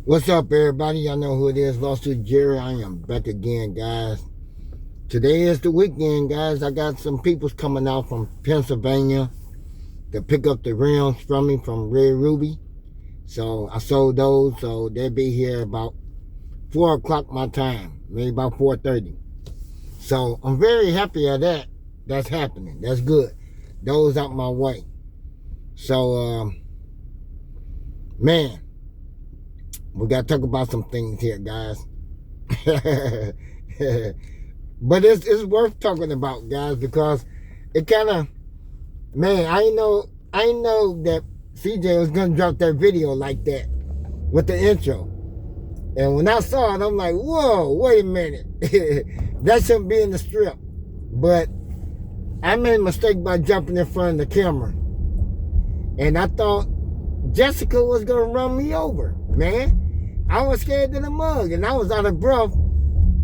What's up, everybody? Y'all know who it is. Lawsuit Jerry. I am back again, guys. Today is the weekend, guys. I got some peoples coming out from Pennsylvania to pick up the rims from me from Red Ruby. So I sold those, so they'll be here about 4 o'clock my time, maybe about 4:30. So I'm very happy of that. That's happening. That's good. Those out my way. So, man, we got to talk about some things here, guys. But it's worth talking about, guys, because it kind of, man, I know that CJ was gonna drop that video like that with the intro, and when I saw it, I'm like, whoa, wait a minute, that shouldn't be in the strip. But I made a mistake by jumping in front of the camera, and I thought Jessica was gonna run me over, man. I was scared to the mug, and I was out of breath.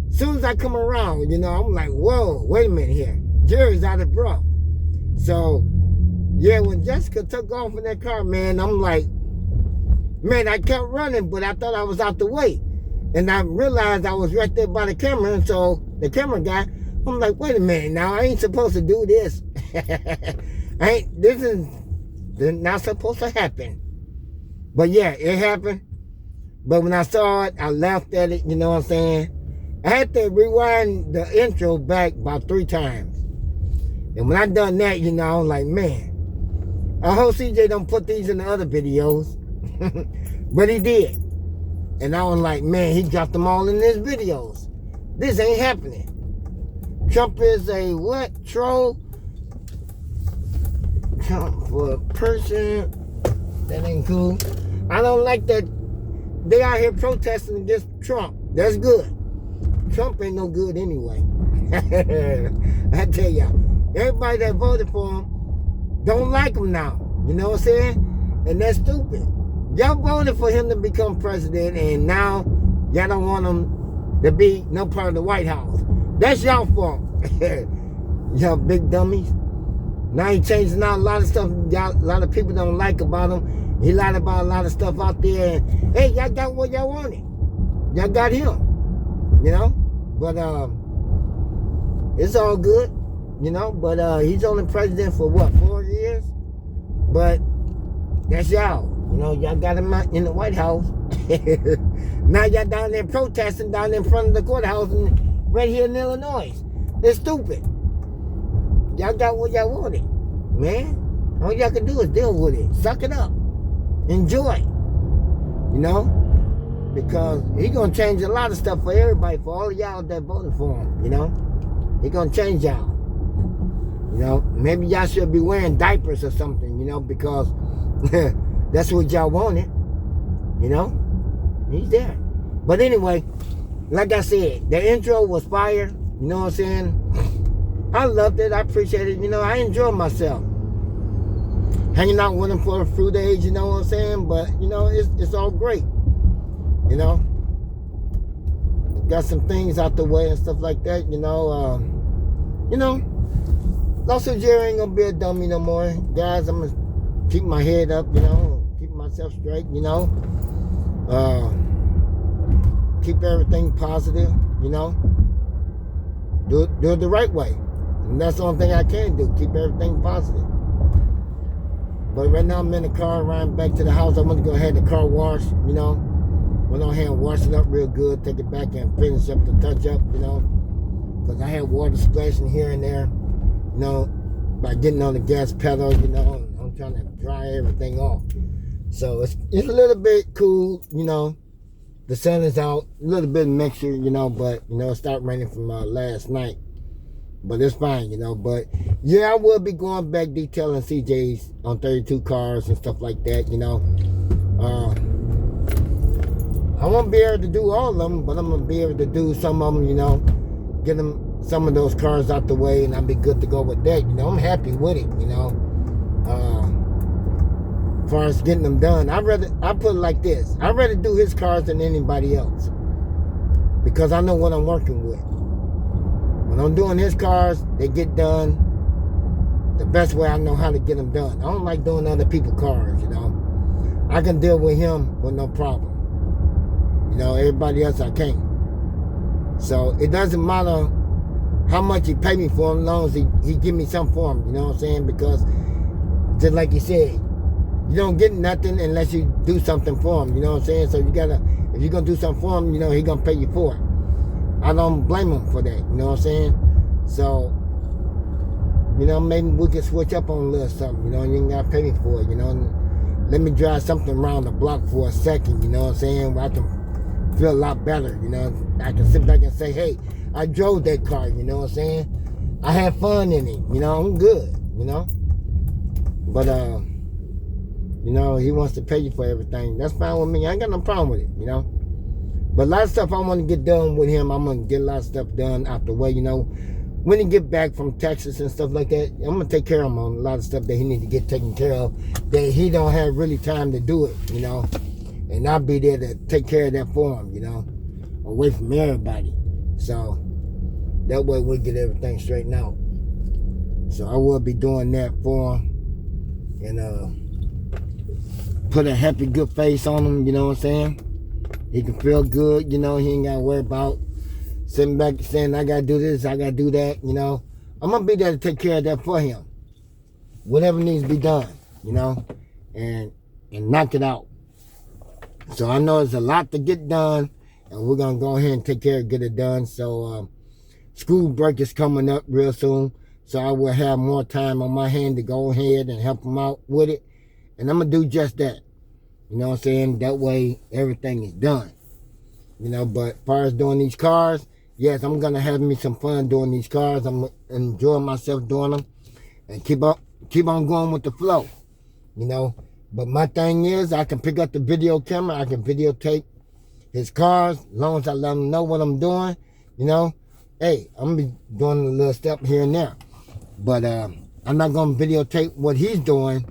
As soon as I come around, I'm like, whoa, wait a minute here. Jerry's out of breath. So, yeah, when Jessica took off in that car, man, I'm like, man, I kept running, but I thought I was out the way. And I realized I was right there by the camera, and so the camera guy, I'm like, wait a minute now, I ain't supposed to do this. This is not supposed to happen. But yeah, it happened. But when I saw it, I laughed at it, you know what I'm saying? I had to rewind the intro back about 3 times. And when I done that, I was like, man, I hope CJ don't put these in the other videos. But he did. And I was like, man, he dropped them all in his videos. This ain't happening. Trump is a what? Troll? Trump for a person. That ain't cool. I don't like that they out here protesting against Trump. That's good. Trump ain't no good anyway. I tell y'all, everybody that voted for him don't like him now. You know what I'm saying? And that's stupid. Y'all voted for him to become president, and now y'all don't want him to be no part of the White House. That's y'all fault. Y'all big dummies. Now he changing out a lot of stuff. A lot of people don't like about him. He lied about a lot of stuff out there. And, hey, y'all got what y'all wanted. Y'all got him. But it's all good, but he's only president for what, 4 years? But that's y'all. Y'all got him in the White House. Now y'all down there protesting down in front of the courthouse right here in Illinois. It's stupid. Y'all got what y'all wanted, man. All y'all can do is deal with it. Suck it up. Enjoy. Because he gonna change a lot of stuff for everybody, for all of y'all that voted for him, He gonna change y'all. Maybe y'all should be wearing diapers or something, because that's what y'all wanted. He's there. But anyway, like I said, the intro was fire, you know what I'm saying? I loved it, I appreciate it, I enjoyed myself. Hanging out with him for a few days, you know what I'm saying? But, it's all great. Got some things out the way and stuff like that, Lawsuit Jerry ain't gonna be a dummy no more. Guys, I'm gonna keep my head up, keep myself straight, keep everything positive, do it the right way. And that's the only thing I can do, keep everything positive. But right now I'm in the car, riding back to the house. I'm gonna go ahead and car wash, Went on here and washed it up real good, take it back and finish up the touch up, because I had water splashing here and there, by getting on the gas pedal, I'm trying to dry everything off. So it's a little bit cool, the sun is out, a little bit of mixture, but, it stopped raining from last night. But it's fine, but yeah, I will be going back detailing CJs on 32 cars and stuff like that, I won't be able to do all of them, but I'm going to be able to do some of them, get them some of those cars out the way, and I'll be good to go with that. I'm happy with it, as far as getting them done. I put it like this. I'd rather do his cars than anybody else, because I know what I'm working with. When I'm doing his cars, they get done the best way I know how to get them done. I don't like doing other people's cars, I can deal with him with no problem. You know, everybody else I can't. So it doesn't matter how much he pay me for him, as long as he give me something for him. You know what I'm saying? Because just like you said, you don't get nothing unless you do something for him. You know what I'm saying? So you gotta, if you're gonna do something for him, you know he gonna pay you for it. I don't blame him for that. You know what I'm saying? So, you know, maybe we can switch up on a little something. You know, you ain't gotta pay me for it. You know, and let me drive something around the block for a second. You know what I'm saying? Where I can feel a lot better. You know, I can sit back and say, hey, I drove that car. You know what I'm saying? I had fun in it. You know, I'm good. You know, but you know, he wants to pay you for everything. That's fine with me. I ain't got no problem with it. You know. But a lot of stuff I want to get done with him. I'm going to get a lot of stuff done out the way, you know. When he get back from Texas and stuff like that, I'm going to take care of him on a lot of stuff that he need to get taken care of, that he don't have really time to do it, you know. And I'll be there to take care of that for him, you know, away from everybody. So that way we'll get everything straightened out. So I will be doing that for him and put a happy, good face on him, you know what I'm saying? He can feel good, you know. He ain't got to worry about sitting back saying, I got to do this, I got to do that, you know. I'm going to be there to take care of that for him. Whatever needs to be done, you know, and knock it out. So I know there's a lot to get done, and we're going to go ahead and take care of get it done. So school break is coming up real soon, so I will have more time on my hand to go ahead and help him out with it. And I'm going to do just that. You know what I'm saying? That way, everything is done. You know, but as far as doing these cars, yes, I'm going to have me some fun doing these cars. I'm enjoying myself doing them. And keep on going with the flow. You know? But my thing is, I can pick up the video camera. I can videotape his cars. As long as I let him know what I'm doing. You know? Hey, I'm going to be doing a little step here and there. But I'm not going to videotape what he's doing.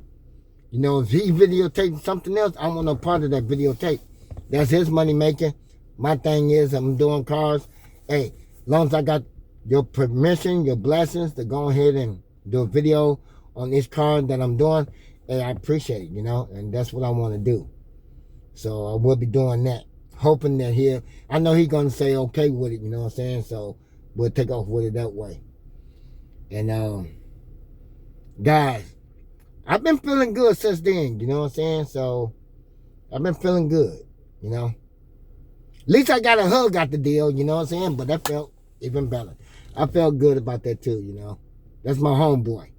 You know, if he videotaping something else, I want no part of that videotape. That's his money making. My thing is, I'm doing cars. Hey, as long as I got your permission, your blessings to go ahead and do a video on this car that I'm doing, hey, I appreciate it, you know, and that's what I want to do. So I will be doing that. Hoping that I know he's going to say okay with it, you know what I'm saying? So we'll take off with it that way. And, guys, I've been feeling good since then, you know what I'm saying? So, I've been feeling good, you know? At least I got a hug out the deal, you know what I'm saying? But that felt even better. I felt good about that too, you know? That's my homeboy,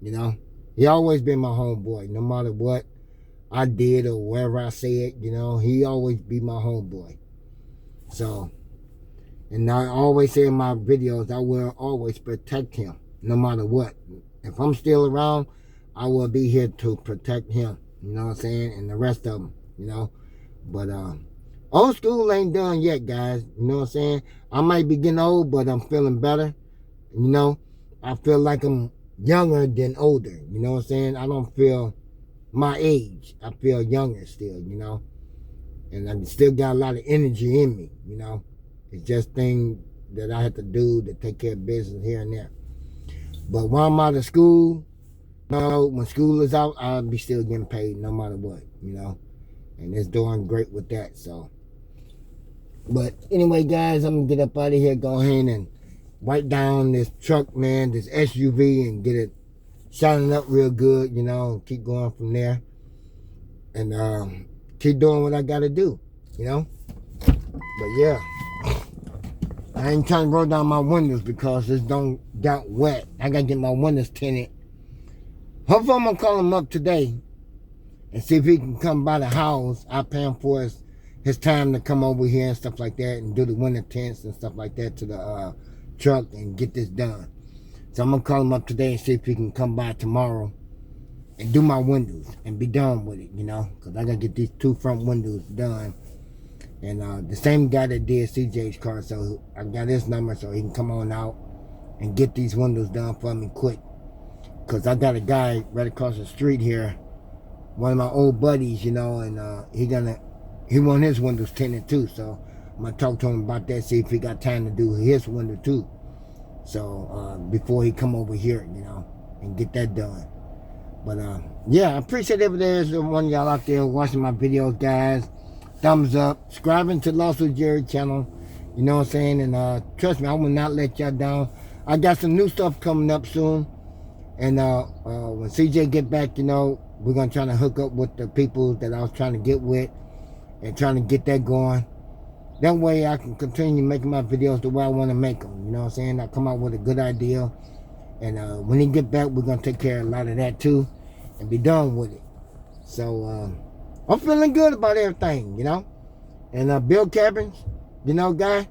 you know? He always been my homeboy, no matter what I did or wherever I said, you know? He always be my homeboy. So, and I always say in my videos, I will always protect him, no matter what. If I'm still around, I will be here to protect him, you know what I'm saying, and the rest of them, you know. But old school ain't done yet, guys, you know what I'm saying. I might be getting old, but I'm feeling better, you know. I feel like I'm younger than older, you know what I'm saying. I don't feel my age. I feel younger still, you know. And I still got a lot of energy in me, you know. It's just things that I have to do to take care of business here and there. But while I'm out of school, know, when school is out, I'll be still getting paid no matter what, you know. And it's doing great with that, so. But anyway, guys, I'm going to get up out of here, go ahead and wipe down this truck, man, this SUV, and get it shining up real good, you know, and keep going from there. And keep doing what I got to do, you know. But yeah, I ain't trying to roll down my windows because it's don't got wet. I got to get my windows tinted. Hopefully I'm going to call him up today and see if he can come by the house. I'll pay him for his time to come over here and stuff like that and do the winter tints and stuff like that to the truck and get this done. So I'm going to call him up today and see if he can come by tomorrow and do my windows and be done with it, you know, because I got to get these 2 front windows done. And the same guy that did CJ's car, so I got his number so he can come on out and get these windows done for me quick. Because I got a guy right across the street here, one of my old buddies, you know, and he want his windows tinted too. So I'm going to talk to him about that, see if he got time to do his window too. So before he come over here, you know, and get that done. But yeah, I appreciate every one of y'all out there watching my videos, guys. thumbs up, subscribing to Lawsuit Jerry channel. You know what I'm saying? And trust me, I will not let y'all down. I got some new stuff coming up soon. And when CJ get back, you know, we're going to try to hook up with the people that I was trying to get with and trying to get that going. That way I can continue making my videos the way I want to make them. You know what I'm saying? I come out with a good idea. And when he get back, we're going to take care of a lot of that too and be done with it. So I'm feeling good about everything, you know. And Bill Cabbage, you know, guy,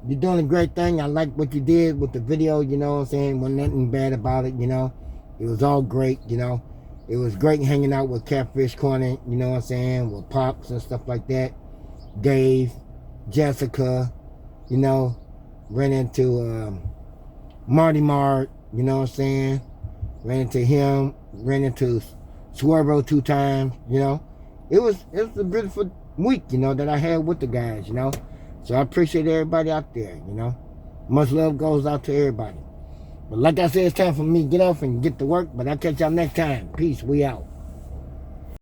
you're doing a great thing. I like what you did with the video, you know what I'm saying? Wasn't nothing bad about it, you know. It was all great, you know. It was great hanging out with Catfish Corner, you know what I'm saying, with Pops and stuff like that. Dave, Jessica, you know, ran into Marty Mart, you know what I'm saying. Ran into him, ran into Swervo 2 times, you know. It was a beautiful week, you know, that I had with the guys, you know. So I appreciate everybody out there, you know. Much love goes out to everybody. But like I said, it's time for me to get off and get to work. But I'll catch y'all next time. Peace. We out.